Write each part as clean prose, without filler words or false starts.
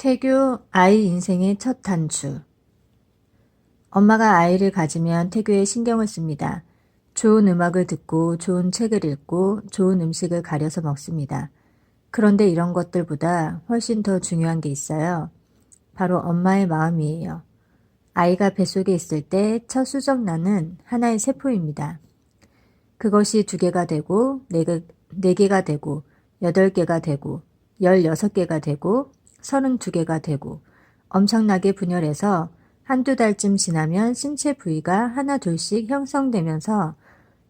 태교 아이 인생의 첫 단추. 엄마가 아이를 가지면 태교에 신경을 씁니다. 좋은 음악을 듣고 좋은 책을 읽고 좋은 음식을 가려서 먹습니다. 그런데 이런 것들보다 훨씬 더 중요한 게 있어요. 바로 엄마의 마음이에요. 아이가 뱃속에 있을 때 첫 수정란은 하나의 세포입니다. 그것이 2개가 되고 4개가 되고 8개가 되고 16개가 되고 32개가 되고 엄청나게 분열해서 한두 달쯤 지나면 신체 부위가 하나 둘씩 형성되면서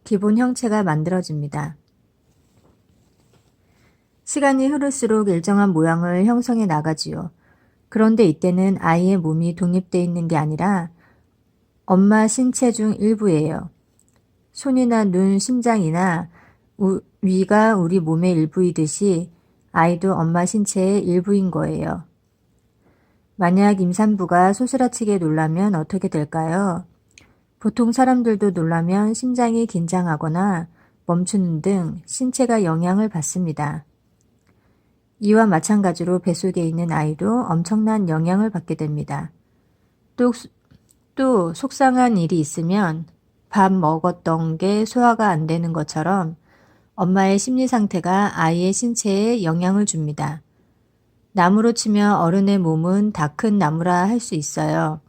기본 형체가 만들어집니다. 시간이 흐를수록 일정한 모양을 형성해 나가지요. 그런데 이때는 아이의 몸이 독립되어 있는 게 아니라 엄마 신체 중 일부예요. 손이나 눈, 심장이나 위가 우리 몸의 일부이듯이 아이도 엄마 신체의 일부인 거예요. 만약 임산부가 소스라치게 놀라면 어떻게 될까요? 보통 사람들도 놀라면 심장이 긴장하거나 멈추는 등 신체가 영향을 받습니다. 이와 마찬가지로 뱃속에 있는 아이도 엄청난 영향을 받게 됩니다. 또 속상한 일이 있으면 밥 먹었던 게 소화가 안 되는 것처럼 엄마의 심리 상태가 아이의 신체에 영향을 줍니다. 나무로 치면 어른의 몸은 다 큰 나무라 할 수 있어요.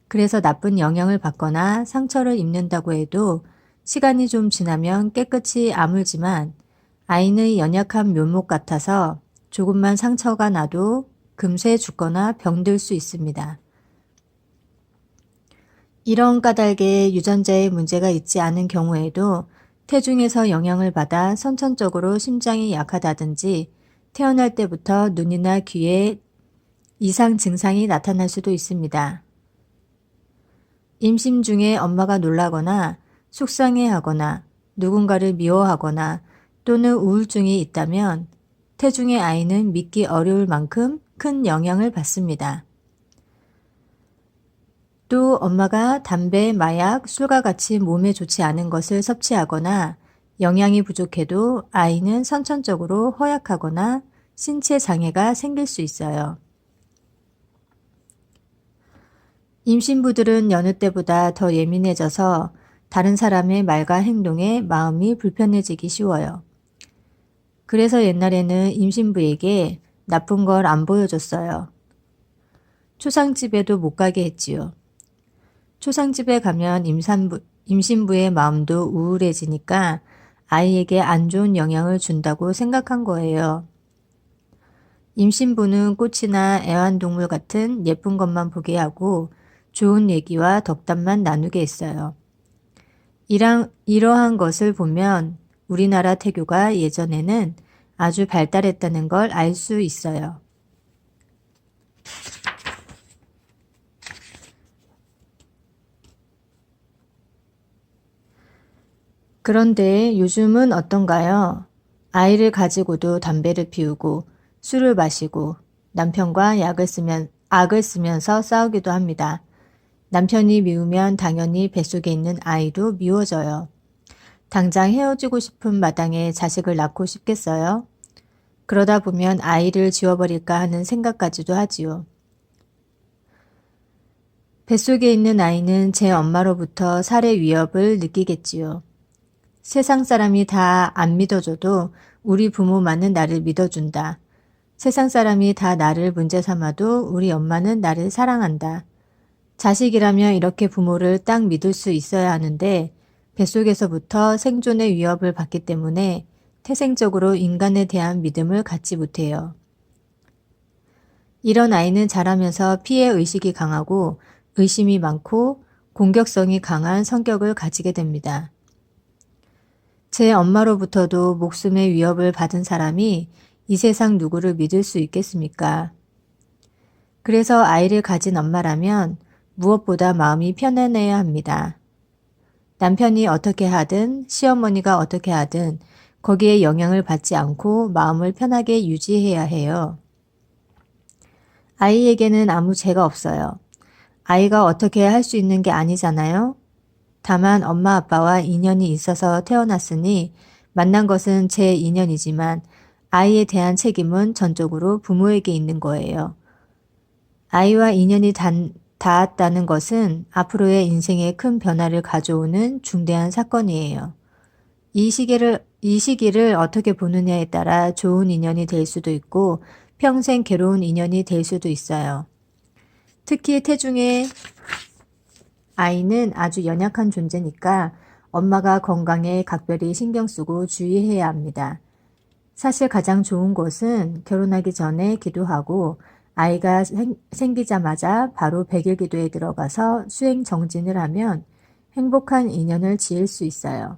그래서 나쁜 영향을 받거나 상처를 입는다고 해도 시간이 좀 지나면 깨끗이 아물지만 아이는 연약한 묘목 같아서 조금만 상처가 나도 금세 죽거나 병들 수 있습니다. 이런 까닭에 유전자에 문제가 있지 않은 경우에도 태중에서 영향을 받아 선천적으로 심장이 약하다든지 태어날 때부터 눈이나 귀에 이상 증상이 나타날 수도 있습니다. 임신 중에 엄마가 놀라거나 속상해하거나 누군가를 미워하거나 또는 우울증이 있다면 태중의 아이는 믿기 어려울 만큼 큰 영향을 받습니다. 또 엄마가 담배, 마약, 술과 같이 몸에 좋지 않은 것을 섭취하거나 영양이 부족해도 아이는 선천적으로 허약하거나 신체 장애가 생길 수 있어요. 임신부들은 여느 때보다 더 예민해져서 다른 사람의 말과 행동에 마음이 불편해지기 쉬워요. 그래서 옛날에는 임신부에게 나쁜 걸 안 보여줬어요. 초상집에도 못 가게 했지요. 초상집에 가면 임신부의 마음도 우울해지니까 아이에게 안 좋은 영향을 준다고 생각한 거예요. 임신부는 꽃이나 애완동물 같은 예쁜 것만 보게 하고 좋은 얘기와 덕담만 나누게 했어요. 이러한 것을 보면 우리나라 태교가 예전에는 아주 발달했다는 걸 알 수 있어요. 그런데 요즘은 어떤가요? 아이를 가지고도 담배를 피우고 술을 마시고 남편과 악을 쓰면서 싸우기도 합니다. 남편이 미우면 당연히 뱃속에 있는 아이도 미워져요. 당장 헤어지고 싶은 마당에 자식을 낳고 싶겠어요? 그러다 보면 아이를 지워버릴까 하는 생각까지도 하지요. 뱃속에 있는 아이는 제 엄마로부터 살해 위협을 느끼겠지요. 세상 사람이 다 안 믿어줘도 우리 부모만은 나를 믿어준다. 세상 사람이 다 나를 문제 삼아도 우리 엄마는 나를 사랑한다. 자식이라면 이렇게 부모를 딱 믿을 수 있어야 하는데 뱃속에서부터 생존의 위협을 받기 때문에 태생적으로 인간에 대한 믿음을 갖지 못해요. 이런 아이는 자라면서 피해 의식이 강하고 의심이 많고 공격성이 강한 성격을 가지게 됩니다. 제 엄마로부터도 목숨의 위협을 받은 사람이 이 세상 누구를 믿을 수 있겠습니까? 그래서 아이를 가진 엄마라면 무엇보다 마음이 편안해야 합니다. 남편이 어떻게 하든 시어머니가 어떻게 하든 거기에 영향을 받지 않고 마음을 편하게 유지해야 해요. 아이에게는 아무 죄가 없어요. 아이가 어떻게 할 수 있는 게 아니잖아요. 다만 엄마 아빠와 인연이 있어서 태어났으니 만난 것은 제 인연이지만 아이에 대한 책임은 전적으로 부모에게 있는 거예요. 아이와 인연이 닿았다는 것은 앞으로의 인생에 큰 변화를 가져오는 중대한 사건이에요. 이 시기를 어떻게 보느냐에 따라 좋은 인연이 될 수도 있고 평생 괴로운 인연이 될 수도 있어요. 특히 태중의 아이는 아주 연약한 존재니까 엄마가 건강에 각별히 신경 쓰고 주의해야 합니다. 사실 가장 좋은 것은 결혼하기 전에 기도하고 아이가 생기자마자 바로 100일 기도에 들어가서 수행 정진을 하면 행복한 인연을 지을 수 있어요.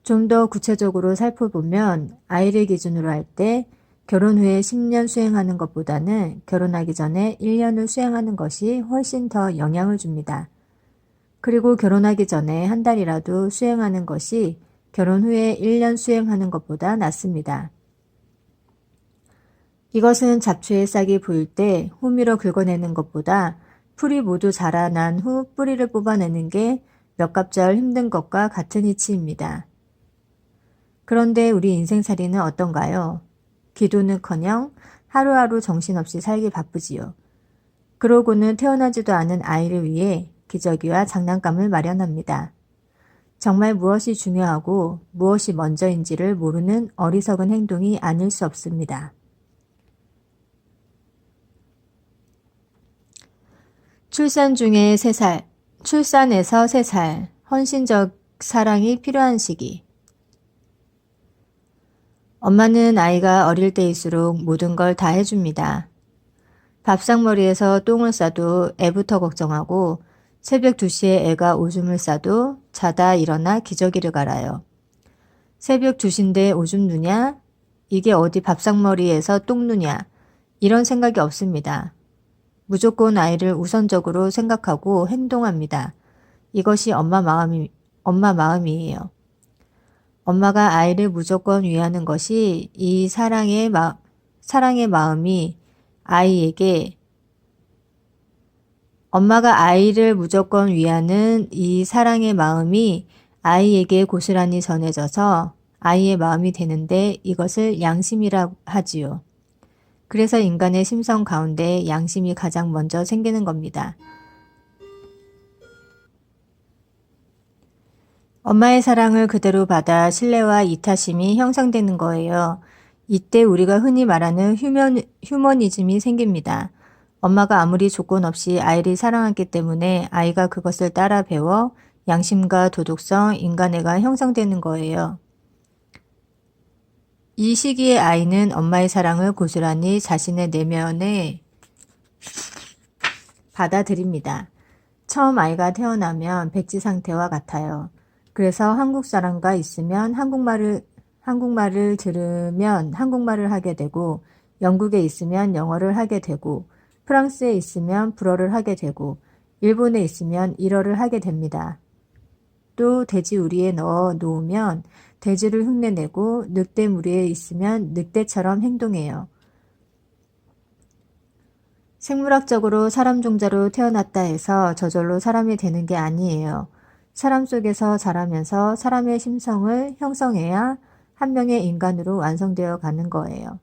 좀 더 구체적으로 살펴보면 아이를 기준으로 할 때 결혼 후에 10년 수행하는 것보다는 결혼하기 전에 1년을 수행하는 것이 훨씬 더 영향을 줍니다. 그리고 결혼하기 전에 한 달이라도 수행하는 것이 결혼 후에 1년 수행하는 것보다 낫습니다. 이것은 잡초에 싹이 보일 때 호미로 긁어내는 것보다 풀이 모두 자라난 후 뿌리를 뽑아내는 게 몇 갑절 힘든 것과 같은 이치입니다. 그런데 우리 인생살이는 어떤가요? 기도는커녕 하루하루 정신없이 살기 바쁘지요. 그러고는 태어나지도 않은 아이를 위해 기저귀와 장난감을 마련합니다. 정말 무엇이 중요하고 무엇이 먼저인지를 모르는 어리석은 행동이 아닐 수 없습니다. 출산에서 3살, 헌신적 사랑이 필요한 시기. 엄마는 아이가 어릴 때일수록 모든 걸 다 해줍니다. 밥상머리에서 똥을 싸도 애부터 걱정하고 새벽 2시에 애가 오줌을 싸도 자다 일어나 기저귀를 갈아요. 새벽 2시인데 오줌 누냐? 이게 어디 밥상머리에서 똥 누냐? 이런 생각이 없습니다. 무조건 아이를 우선적으로 생각하고 행동합니다. 이것이 엄마 마음이에요. 엄마가 아이를 무조건 위하는 것이 이 사랑의 마음이 엄마가 아이를 무조건 위하는 이 사랑의 마음이 아이에게 고스란히 전해져서 아이의 마음이 되는데 이것을 양심이라 하지요. 그래서 인간의 심성 가운데 양심이 가장 먼저 생기는 겁니다. 엄마의 사랑을 그대로 받아 신뢰와 이타심이 형성되는 거예요. 이때 우리가 흔히 말하는 휴머니즘이 생깁니다. 엄마가 아무리 조건 없이 아이를 사랑하기 때문에 아이가 그것을 따라 배워 양심과 도덕성, 인간애가 형성되는 거예요. 이 시기의 아이는 엄마의 사랑을 고스란히 자신의 내면에 받아들입니다. 처음 아이가 태어나면 백지 상태와 같아요. 그래서 한국 사람과 있으면 한국말을 들으면 한국말을 하게 되고 영국에 있으면 영어를 하게 되고 프랑스에 있으면 불어를 하게 되고 일본에 있으면 일어를 하게 됩니다. 또 돼지 우리에 넣어 놓으면 돼지를 흉내내고 늑대 무리에 있으면 늑대처럼 행동해요. 생물학적으로 사람 종자로 태어났다 해서 저절로 사람이 되는 게 아니에요. 사람 속에서 자라면서 사람의 심성을 형성해야 한 명의 인간으로 완성되어 가는 거예요.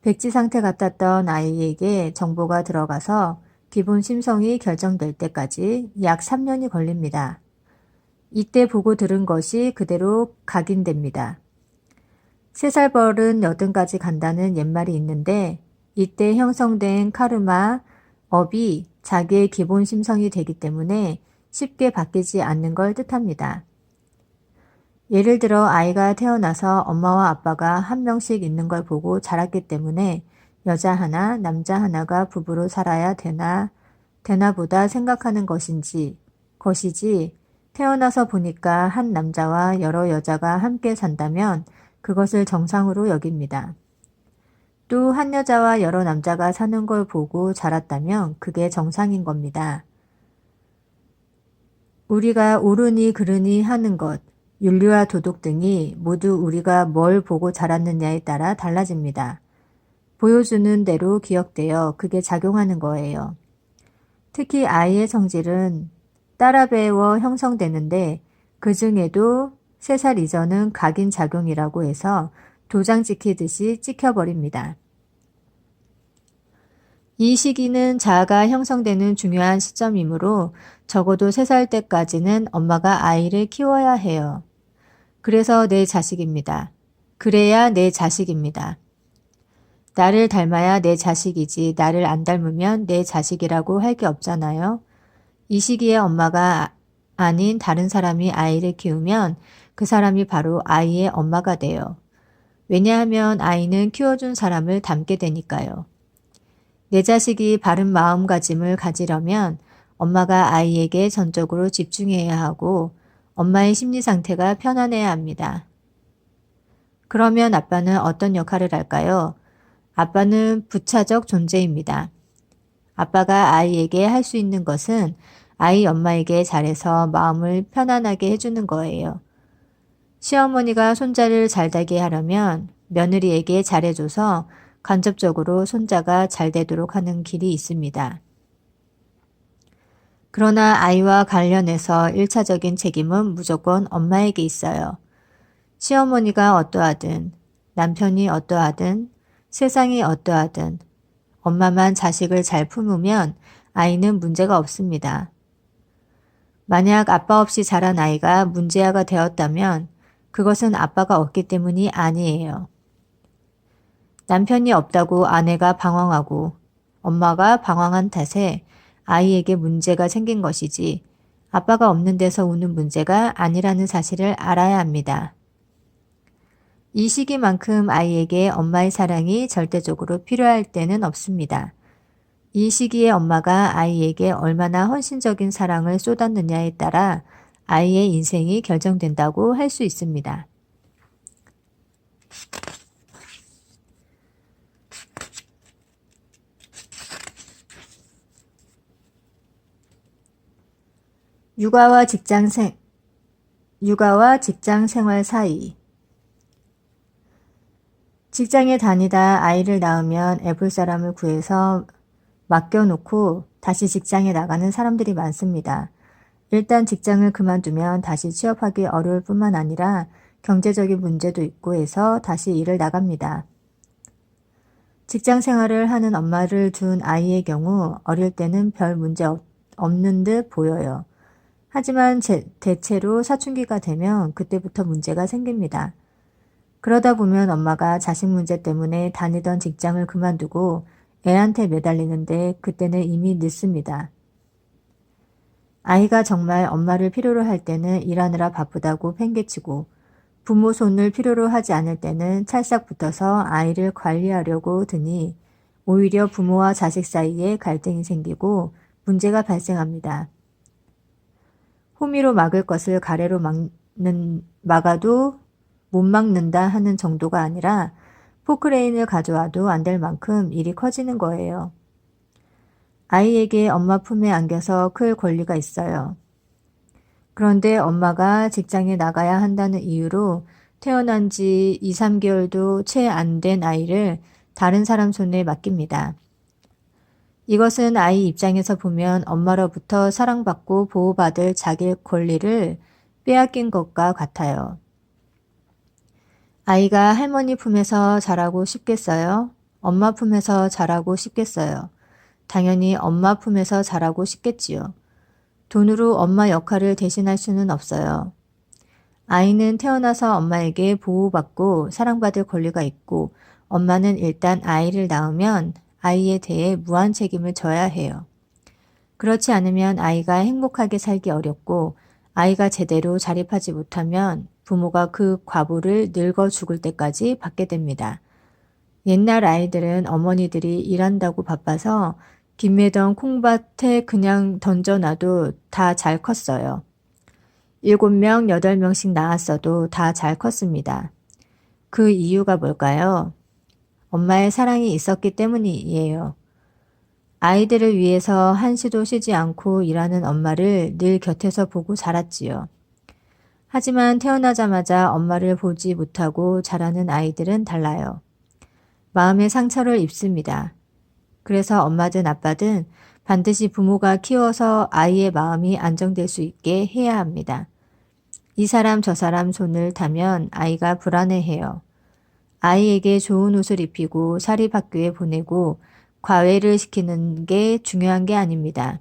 백지 상태 같았던 아이에게 정보가 들어가서 기본 심성이 결정될 때까지 약 3년이 걸립니다. 이때 보고 들은 것이 그대로 각인됩니다. 3살 벌은 80까지 간다는 옛말이 있는데 이때 형성된 카르마, 업이 자기의 기본 심성이 되기 때문에 쉽게 바뀌지 않는 걸 뜻합니다. 예를 들어 아이가 태어나서 엄마와 아빠가 한 명씩 있는 걸 보고 자랐기 때문에 여자 하나, 남자 하나가 부부로 살아야 되나 보다 생각하는 것이지 태어나서 보니까 한 남자와 여러 여자가 함께 산다면 그것을 정상으로 여깁니다. 또 한 여자와 여러 남자가 사는 걸 보고 자랐다면 그게 정상인 겁니다. 우리가 옳으니 그르니 하는 것, 윤리와 도덕 등이 모두 우리가 뭘 보고 자랐느냐에 따라 달라집니다. 보여주는 대로 기억되어 그게 작용하는 거예요. 특히 아이의 성질은 따라 배워 형성되는데 그 중에도 3살 이전은 각인작용이라고 해서 도장 찍히듯이 찍혀버립니다. 이 시기는 자아가 형성되는 중요한 시점이므로 적어도 3살 때까지는 엄마가 아이를 키워야 해요. 그래서 내 자식입니다. 그래야 내 자식입니다. 나를 닮아야 내 자식이지 나를 안 닮으면 내 자식이라고 할 게 없잖아요. 이 시기에 엄마가 아닌 다른 사람이 아이를 키우면 그 사람이 바로 아이의 엄마가 돼요. 왜냐하면 아이는 키워준 사람을 닮게 되니까요. 내 자식이 바른 마음가짐을 가지려면 엄마가 아이에게 전적으로 집중해야 하고 엄마의 심리 상태가 편안해야 합니다. 그러면 아빠는 어떤 역할을 할까요? 아빠는 부차적 존재입니다. 아빠가 아이에게 할 수 있는 것은 아이 엄마에게 잘해서 마음을 편안하게 해주는 거예요. 시어머니가 손자를 잘되게 하려면 며느리에게 잘해줘서 간접적으로 손자가 잘 되도록 하는 길이 있습니다. 그러나 아이와 관련해서 1차적인 책임은 무조건 엄마에게 있어요. 시어머니가 어떠하든, 남편이 어떠하든, 세상이 어떠하든, 엄마만 자식을 잘 품으면 아이는 문제가 없습니다. 만약 아빠 없이 자란 아이가 문제아가 되었다면 그것은 아빠가 없기 때문이 아니에요. 남편이 없다고 아내가 방황하고 엄마가 방황한 탓에 아이에게 문제가 생긴 것이지 아빠가 없는 데서 오는 문제가 아니라는 사실을 알아야 합니다. 이 시기만큼 아이에게 엄마의 사랑이 절대적으로 필요할 때는 없습니다. 이 시기에 엄마가 아이에게 얼마나 헌신적인 사랑을 쏟았느냐에 따라 아이의 인생이 결정된다고 할 수 있습니다. 육아와 직장 생활 사이. 직장에 다니다 아이를 낳으면 애볼 사람을 구해서 맡겨놓고 다시 직장에 나가는 사람들이 많습니다. 일단 직장을 그만두면 다시 취업하기 어려울 뿐만 아니라 경제적인 문제도 있고 해서 다시 일을 나갑니다. 직장 생활을 하는 엄마를 둔 아이의 경우 어릴 때는 별 문제 없는 듯 보여요. 하지만 대체로 사춘기가 되면 그때부터 문제가 생깁니다. 그러다 보면 엄마가 자식 문제 때문에 다니던 직장을 그만두고 애한테 매달리는데 그때는 이미 늦습니다. 아이가 정말 엄마를 필요로 할 때는 일하느라 바쁘다고 팽개치고 부모 손을 필요로 하지 않을 때는 찰싹 붙어서 아이를 관리하려고 드니 오히려 부모와 자식 사이에 갈등이 생기고 문제가 발생합니다. 호미로 막을 것을 가래로 막아도 못 막는다 하는 정도가 아니라 포크레인을 가져와도 안 될 만큼 일이 커지는 거예요. 아이에게 엄마 품에 안겨서 클 권리가 있어요. 그런데 엄마가 직장에 나가야 한다는 이유로 태어난 지 2, 3개월도 채 안 된 아이를 다른 사람 손에 맡깁니다. 이것은 아이 입장에서 보면 엄마로부터 사랑받고 보호받을 자기 권리를 빼앗긴 것과 같아요. 아이가 할머니 품에서 자라고 싶겠어요? 엄마 품에서 자라고 싶겠어요? 당연히 엄마 품에서 자라고 싶겠지요. 돈으로 엄마 역할을 대신할 수는 없어요. 아이는 태어나서 엄마에게 보호받고 사랑받을 권리가 있고 엄마는 일단 아이를 낳으면 아이에 대해 무한 책임을 져야 해요. 그렇지 않으면 아이가 행복하게 살기 어렵고 아이가 제대로 자립하지 못하면 부모가 그 과보를 늙어 죽을 때까지 받게 됩니다. 옛날 아이들은 어머니들이 일한다고 바빠서 김매던 콩밭에 그냥 던져놔도 다 잘 컸어요. 7명, 8명씩 낳았어도 다 잘 컸습니다. 그 이유가 뭘까요? 엄마의 사랑이 있었기 때문이에요. 아이들을 위해서 한시도 쉬지 않고 일하는 엄마를 늘 곁에서 보고 자랐지요. 하지만 태어나자마자 엄마를 보지 못하고 자라는 아이들은 달라요. 마음의 상처를 입습니다. 그래서 엄마든 아빠든 반드시 부모가 키워서 아이의 마음이 안정될 수 있게 해야 합니다. 이 사람 저 사람 손을 타면 아이가 불안해해요. 아이에게 좋은 옷을 입히고 사립학교에 보내고 과외를 시키는 게 중요한 게 아닙니다.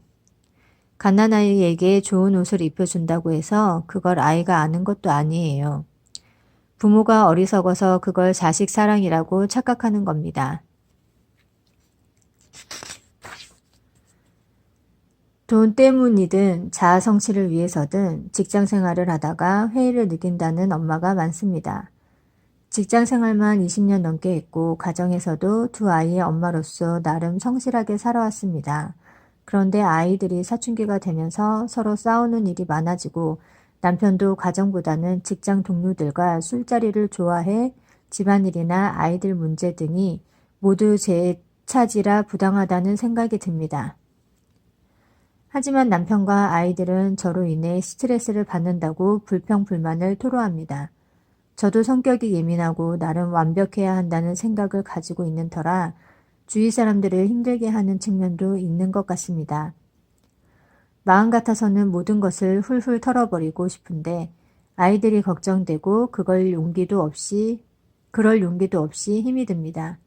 갓난아이에게 좋은 옷을 입혀준다고 해서 그걸 아이가 아는 것도 아니에요. 부모가 어리석어서 그걸 자식 사랑이라고 착각하는 겁니다. 돈 때문이든 자아 성취를 위해서든 직장 생활을 하다가 회의를 느낀다는 엄마가 많습니다. 직장 생활만 20년 넘게 했고 가정에서도 두 아이의 엄마로서 나름 성실하게 살아왔습니다. 그런데 아이들이 사춘기가 되면서 서로 싸우는 일이 많아지고 남편도 가정보다는 직장 동료들과 술자리를 좋아해 집안일이나 아이들 문제 등이 모두 제 차지라 부당하다는 생각이 듭니다. 하지만 남편과 아이들은 저로 인해 스트레스를 받는다고 불평불만을 토로합니다. 저도 성격이 예민하고 나름 완벽해야 한다는 생각을 가지고 있는 터라 주위 사람들을 힘들게 하는 측면도 있는 것 같습니다. 마음 같아서는 모든 것을 훌훌 털어버리고 싶은데 아이들이 걱정되고 그럴 용기도 없이 힘이 듭니다.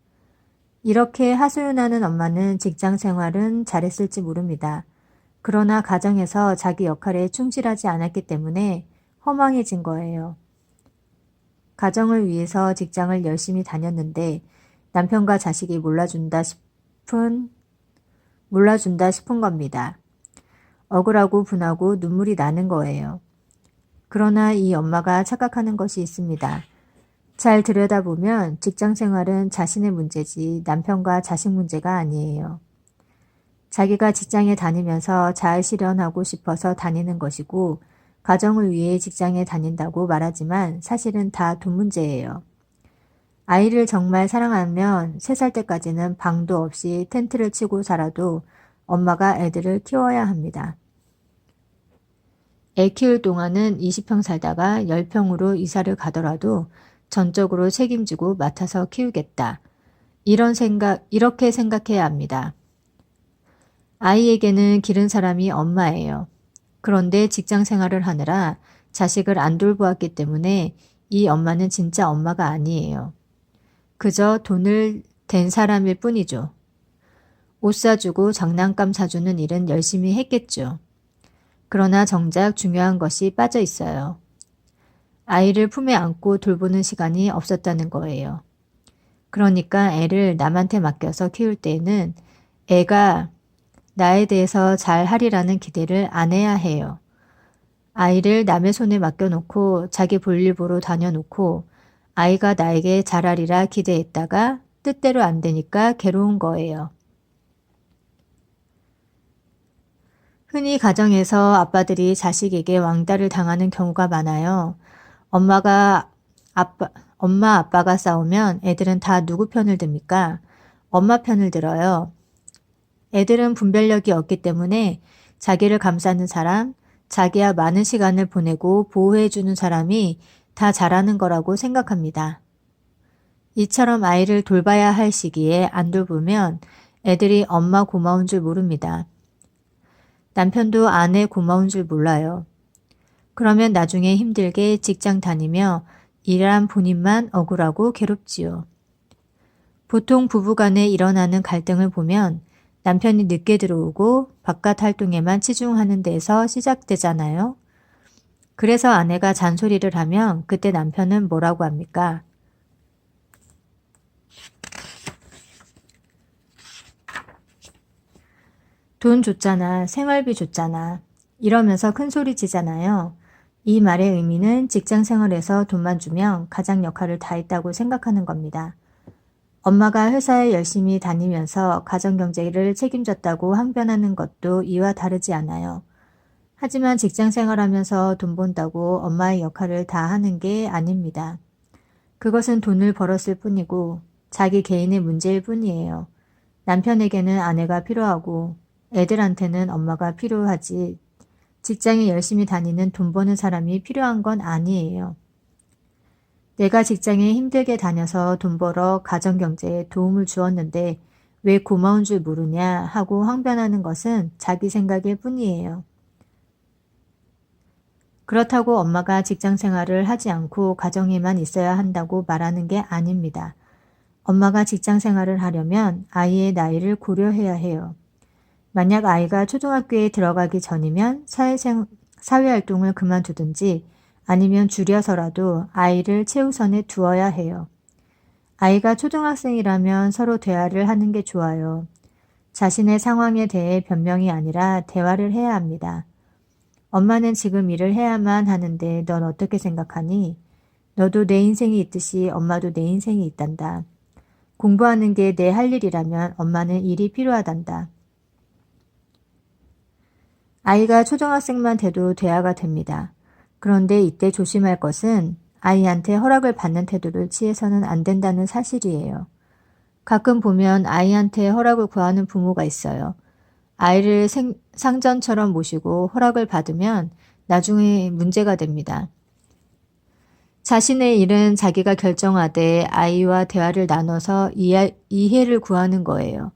이렇게 하소연하는 엄마는 직장 생활은 잘했을지 모릅니다. 그러나 가정에서 자기 역할에 충실하지 않았기 때문에 허망해진 거예요. 가정을 위해서 직장을 열심히 다녔는데 남편과 자식이 몰라준다 싶은 겁니다. 억울하고 분하고 눈물이 나는 거예요. 그러나 이 엄마가 착각하는 것이 있습니다. 잘 들여다보면 직장 생활은 자신의 문제지 남편과 자식 문제가 아니에요. 자기가 직장에 다니면서 잘 실현하고 싶어서 다니는 것이고 가정을 위해 직장에 다닌다고 말하지만 사실은 다 돈 문제예요. 아이를 정말 사랑하면 3살 때까지는 방도 없이 텐트를 치고 살아도 엄마가 애들을 키워야 합니다. 애 키울 동안은 20평 살다가 10평으로 이사를 가더라도 전적으로 책임지고 맡아서 키우겠다. 이렇게 생각해야 합니다. 아이에게는 기른 사람이 엄마예요. 그런데 직장 생활을 하느라 자식을 안 돌보았기 때문에 이 엄마는 진짜 엄마가 아니에요. 그저 돈을 댄 사람일 뿐이죠. 옷 사주고 장난감 사주는 일은 열심히 했겠죠. 그러나 정작 중요한 것이 빠져 있어요. 아이를 품에 안고 돌보는 시간이 없었다는 거예요. 그러니까 애를 남한테 맡겨서 키울 때에는 애가 나에 대해서 잘 하리라는 기대를 안 해야 해요. 아이를 남의 손에 맡겨놓고 자기 볼일 보러 다녀놓고 아이가 나에게 잘하리라 기대했다가 뜻대로 안 되니까 괴로운 거예요. 흔히 가정에서 아빠들이 자식에게 왕따를 당하는 경우가 많아요. 엄마 아빠가 싸우면 애들은 다 누구 편을 듭니까? 엄마 편을 들어요. 애들은 분별력이 없기 때문에 자기를 감싸는 사람, 자기와 많은 시간을 보내고 보호해주는 사람이 다 잘하는 거라고 생각합니다. 이처럼 아이를 돌봐야 할 시기에 안 돌보면 애들이 엄마 고마운 줄 모릅니다. 남편도 아내 고마운 줄 몰라요. 그러면 나중에 힘들게 직장 다니며 일한 본인만 억울하고 괴롭지요. 보통 부부간에 일어나는 갈등을 보면 남편이 늦게 들어오고 바깥 활동에만 치중하는 데서 시작되잖아요. 그래서 아내가 잔소리를 하면 그때 남편은 뭐라고 합니까? 돈 줬잖아, 생활비 줬잖아. 이러면서 큰 소리 치잖아요. 이 말의 의미는 직장 생활에서 돈만 주면 가장 역할을 다 했다고 생각하는 겁니다. 엄마가 회사에 열심히 다니면서 가정경제를 책임졌다고 항변하는 것도 이와 다르지 않아요. 하지만 직장 생활하면서 돈 번다고 엄마의 역할을 다 하는 게 아닙니다. 그것은 돈을 벌었을 뿐이고 자기 개인의 문제일 뿐이에요. 남편에게는 아내가 필요하고 애들한테는 엄마가 필요하지 직장에 열심히 다니는 돈 버는 사람이 필요한 건 아니에요. 내가 직장에 힘들게 다녀서 돈 벌어 가정경제에 도움을 주었는데 왜 고마운 줄 모르냐 하고 항변하는 것은 자기 생각일 뿐이에요. 그렇다고 엄마가 직장 생활을 하지 않고 가정에만 있어야 한다고 말하는 게 아닙니다. 엄마가 직장 생활을 하려면 아이의 나이를 고려해야 해요. 만약 아이가 초등학교에 들어가기 전이면 사회활동을 그만두든지 아니면 줄여서라도 아이를 최우선에 두어야 해요. 아이가 초등학생이라면 서로 대화를 하는 게 좋아요. 자신의 상황에 대해 변명이 아니라 대화를 해야 합니다. 엄마는 지금 일을 해야만 하는데 넌 어떻게 생각하니? 너도 내 인생이 있듯이 엄마도 내 인생이 있단다. 공부하는 게 내 할 일이라면 엄마는 일이 필요하단다. 아이가 초등학생만 돼도 대화가 됩니다. 그런데 이때 조심할 것은 아이한테 허락을 받는 태도를 취해서는 안 된다는 사실이에요. 가끔 보면 아이한테 허락을 구하는 부모가 있어요. 아이를 상전처럼 모시고 허락을 받으면 나중에 문제가 됩니다. 자신의 일은 자기가 결정하되 아이와 대화를 나눠서 이해를 구하는 거예요.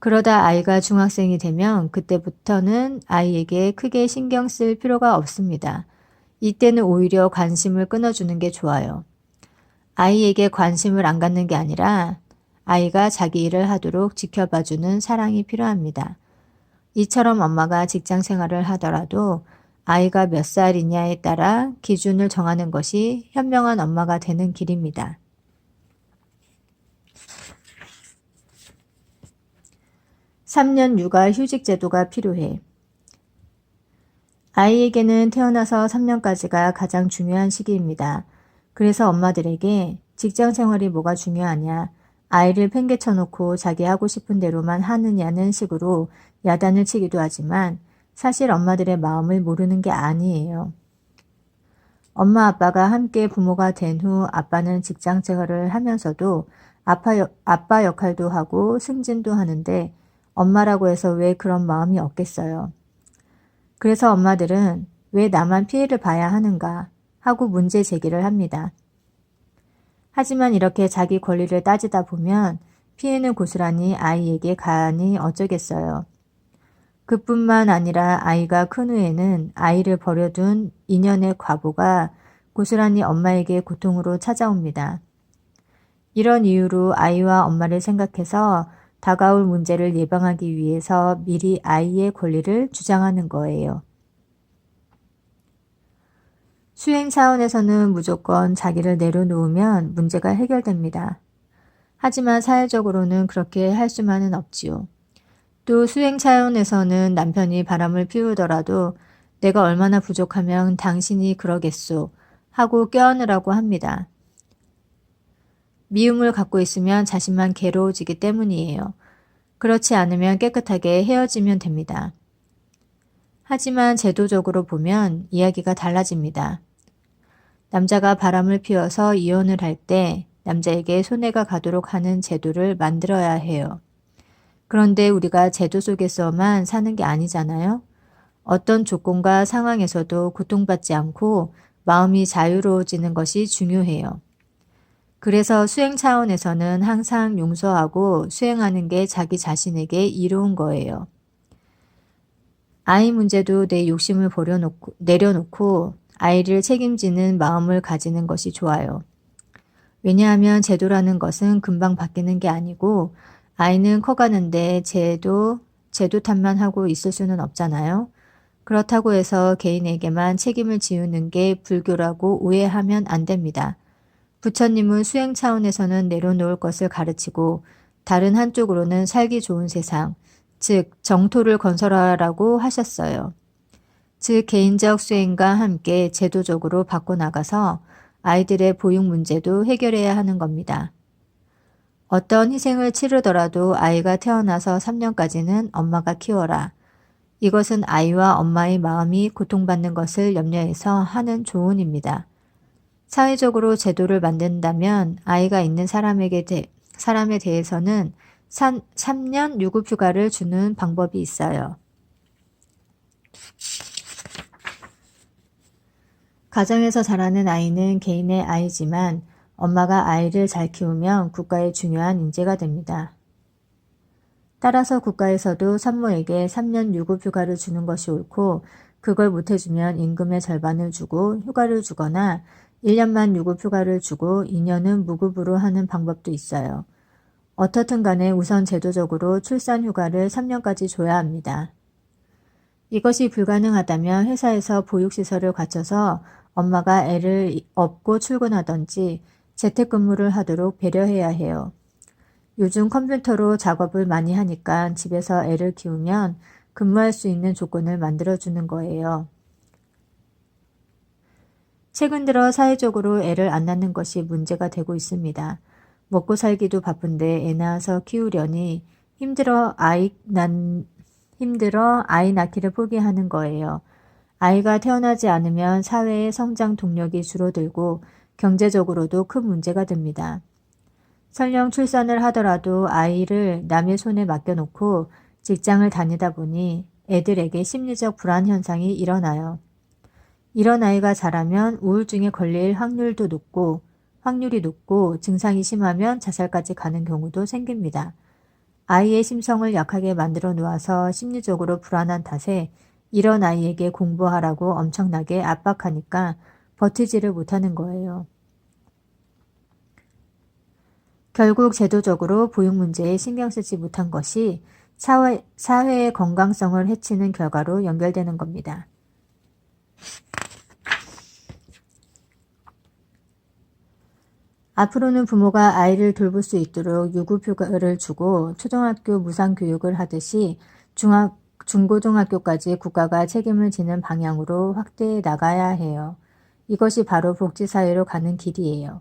그러다 아이가 중학생이 되면 그때부터는 아이에게 크게 신경 쓸 필요가 없습니다. 이때는 오히려 관심을 끊어주는 게 좋아요. 아이에게 관심을 안 갖는 게 아니라 아이가 자기 일을 하도록 지켜봐주는 사랑이 필요합니다. 이처럼 엄마가 직장 생활을 하더라도 아이가 몇 살이냐에 따라 기준을 정하는 것이 현명한 엄마가 되는 길입니다. 3년 육아 휴직 제도가 필요해. 아이에게는 태어나서 3년까지가 가장 중요한 시기입니다. 그래서 엄마들에게 직장 생활이 뭐가 중요하냐, 아이를 팽개쳐 놓고 자기 하고 싶은 대로만 하느냐는 식으로 야단을 치기도 하지만 사실 엄마들의 마음을 모르는 게 아니에요. 엄마 아빠가 함께 부모가 된 후 아빠는 직장 생활을 하면서도 아빠 역할도 하고 승진도 하는데 엄마라고 해서 왜 그런 마음이 없겠어요. 그래서 엄마들은 왜 나만 피해를 봐야 하는가 하고 문제 제기를 합니다. 하지만 이렇게 자기 권리를 따지다 보면 피해는 고스란히 아이에게 가니 어쩌겠어요. 그뿐만 아니라 아이가 큰 후에는 아이를 버려둔 인연의 과보가 고스란히 엄마에게 고통으로 찾아옵니다. 이런 이유로 아이와 엄마를 생각해서 다가올 문제를 예방하기 위해서 미리 아이의 권리를 주장하는 거예요. 수행 차원에서는 무조건 자기를 내려놓으면 문제가 해결됩니다. 하지만 사회적으로는 그렇게 할 수만은 없지요. 또 수행 차원에서는 남편이 바람을 피우더라도 내가 얼마나 부족하면 당신이 그러겠소 하고 껴안으라고 합니다. 미움을 갖고 있으면 자신만 괴로워지기 때문이에요. 그렇지 않으면 깨끗하게 헤어지면 됩니다. 하지만 제도적으로 보면 이야기가 달라집니다. 남자가 바람을 피워서 이혼을 할 때 남자에게 손해가 가도록 하는 제도를 만들어야 해요. 그런데 우리가 제도 속에서만 사는 게 아니잖아요. 어떤 조건과 상황에서도 고통받지 않고 마음이 자유로워지는 것이 중요해요. 그래서 수행 차원에서는 항상 용서하고 수행하는 게 자기 자신에게 이로운 거예요. 아이 문제도 내 욕심을 내려놓고 아이를 책임지는 마음을 가지는 것이 좋아요. 왜냐하면 제도라는 것은 금방 바뀌는 게 아니고 아이는 커가는데 제도 탓만 하고 있을 수는 없잖아요. 그렇다고 해서 개인에게만 책임을 지우는 게 불교라고 오해하면 안 됩니다. 부처님은 수행 차원에서는 내려놓을 것을 가르치고 다른 한쪽으로는 살기 좋은 세상, 즉 정토를 건설하라고 하셨어요. 즉 개인적 수행과 함께 제도적으로 바꿔나가서 아이들의 보육 문제도 해결해야 하는 겁니다. 어떤 희생을 치르더라도 아이가 태어나서 3년까지는 엄마가 키워라. 이것은 아이와 엄마의 마음이 고통받는 것을 염려해서 하는 조언입니다. 사회적으로 제도를 만든다면 아이가 있는 사람에 대해서는 3년 유급휴가를 주는 방법이 있어요. 가정에서 자라는 아이는 개인의 아이지만 엄마가 아이를 잘 키우면 국가의 중요한 인재가 됩니다. 따라서 국가에서도 산모에게 3년 유급휴가를 주는 것이 옳고 그걸 못해주면 임금의 절반을 주고 휴가를 주거나 1년만 유급휴가를 주고 2년은 무급으로 하는 방법도 있어요. 어떻든 간에 우선 제도적으로 출산휴가를 3년까지 줘야 합니다. 이것이 불가능하다면 회사에서 보육시설을 갖춰서 엄마가 애를 업고 출근하던지 재택근무를 하도록 배려해야 해요. 요즘 컴퓨터로 작업을 많이 하니까 집에서 애를 키우면 근무할 수 있는 조건을 만들어주는 거예요. 최근 들어 사회적으로 애를 안 낳는 것이 문제가 되고 있습니다. 먹고 살기도 바쁜데 애 낳아서 키우려니 힘들어 아이 낳기를 포기하는 거예요. 아이가 태어나지 않으면 사회의 성장 동력이 줄어들고 경제적으로도 큰 문제가 됩니다. 설령 출산을 하더라도 아이를 남의 손에 맡겨놓고 직장을 다니다 보니 애들에게 심리적 불안 현상이 일어나요. 이런 아이가 자라면 우울증에 걸릴 확률이 높고 증상이 심하면 자살까지 가는 경우도 생깁니다. 아이의 심성을 약하게 만들어 놓아서 심리적으로 불안한 탓에 이런 아이에게 공부하라고 엄청나게 압박하니까 버티지를 못하는 거예요. 결국 제도적으로 보육 문제에 신경 쓰지 못한 것이 사회의 건강성을 해치는 결과로 연결되는 겁니다. 앞으로는 부모가 아이를 돌볼 수 있도록 유급휴가를 주고 초등학교 무상교육을 하듯이 중고등학교까지 국가가 책임을 지는 방향으로 확대해 나가야 해요. 이것이 바로 복지사회로 가는 길이에요.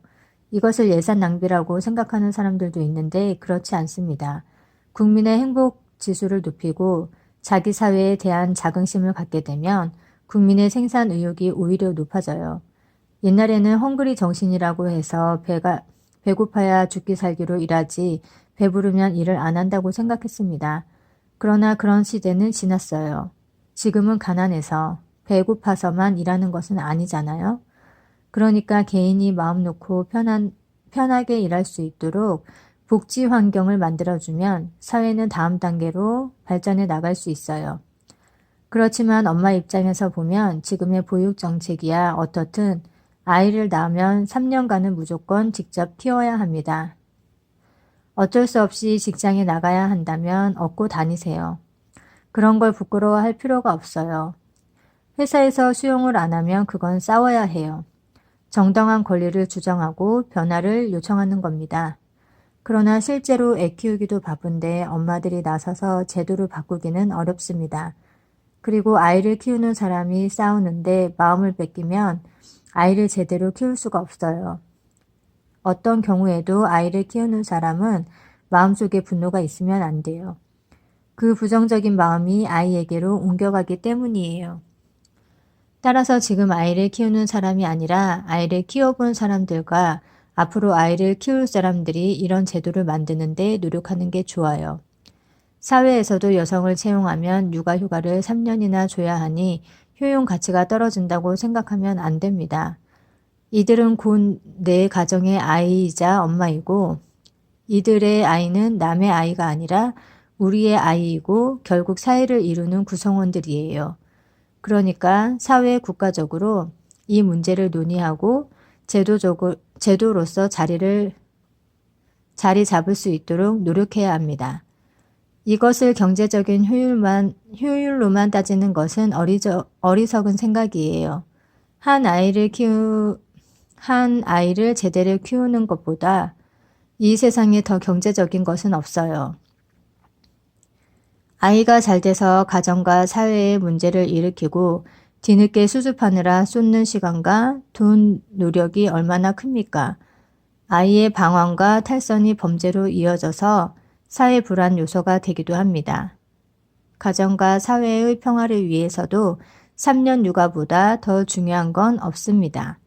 이것을 예산 낭비라고 생각하는 사람들도 있는데 그렇지 않습니다. 국민의 행복 지수를 높이고 자기 사회에 대한 자긍심을 갖게 되면 국민의 생산 의욕이 오히려 높아져요. 옛날에는 헝그리 정신이라고 해서 배고파야 죽기 살기로 일하지 배부르면 일을 안 한다고 생각했습니다. 그러나 그런 시대는 지났어요. 지금은 가난해서 배고파서만 일하는 것은 아니잖아요. 그러니까 개인이 마음 놓고 편하게 일할 수 있도록 복지 환경을 만들어주면 사회는 다음 단계로 발전해 나갈 수 있어요. 그렇지만 엄마 입장에서 보면 지금의 보육 정책이야 어떻든 아이를 낳으면 3년간은 무조건 직접 키워야 합니다. 어쩔 수 없이 직장에 나가야 한다면 업고 다니세요. 그런 걸 부끄러워할 필요가 없어요. 회사에서 수용을 안 하면 그건 싸워야 해요. 정당한 권리를 주장하고 변화를 요청하는 겁니다. 그러나 실제로 애 키우기도 바쁜데 엄마들이 나서서 제도를 바꾸기는 어렵습니다. 그리고 아이를 키우는 사람이 싸우는데 마음을 뺏기면 아이를 제대로 키울 수가 없어요. 어떤 경우에도 아이를 키우는 사람은 마음속에 분노가 있으면 안 돼요. 그 부정적인 마음이 아이에게로 옮겨가기 때문이에요. 따라서 지금 아이를 키우는 사람이 아니라 아이를 키워본 사람들과 앞으로 아이를 키울 사람들이 이런 제도를 만드는데 노력하는 게 좋아요. 사회에서도 여성을 채용하면 육아휴가를 3년이나 줘야 하니 효용 가치가 떨어진다고 생각하면 안 됩니다. 이들은 곧 내 가정의 아이이자 엄마이고 이들의 아이는 남의 아이가 아니라 우리의 아이이고 결국 사회를 이루는 구성원들이에요. 그러니까 사회 국가적으로 이 문제를 논의하고 제도로서 자리 잡을 수 있도록 노력해야 합니다. 이것을 경제적인 효율로만 따지는 것은 어리석은 생각이에요. 한 아이를 제대로 키우는 것보다 이 세상에 더 경제적인 것은 없어요. 아이가 잘 돼서 가정과 사회의 문제를 일으키고 뒤늦게 수습하느라 쏟는 시간과 돈, 노력이 얼마나 큽니까? 아이의 방황과 탈선이 범죄로 이어져서 사회 불안 요소가 되기도 합니다. 가정과 사회의 평화를 위해서도 3년 육아보다 더 중요한 건 없습니다.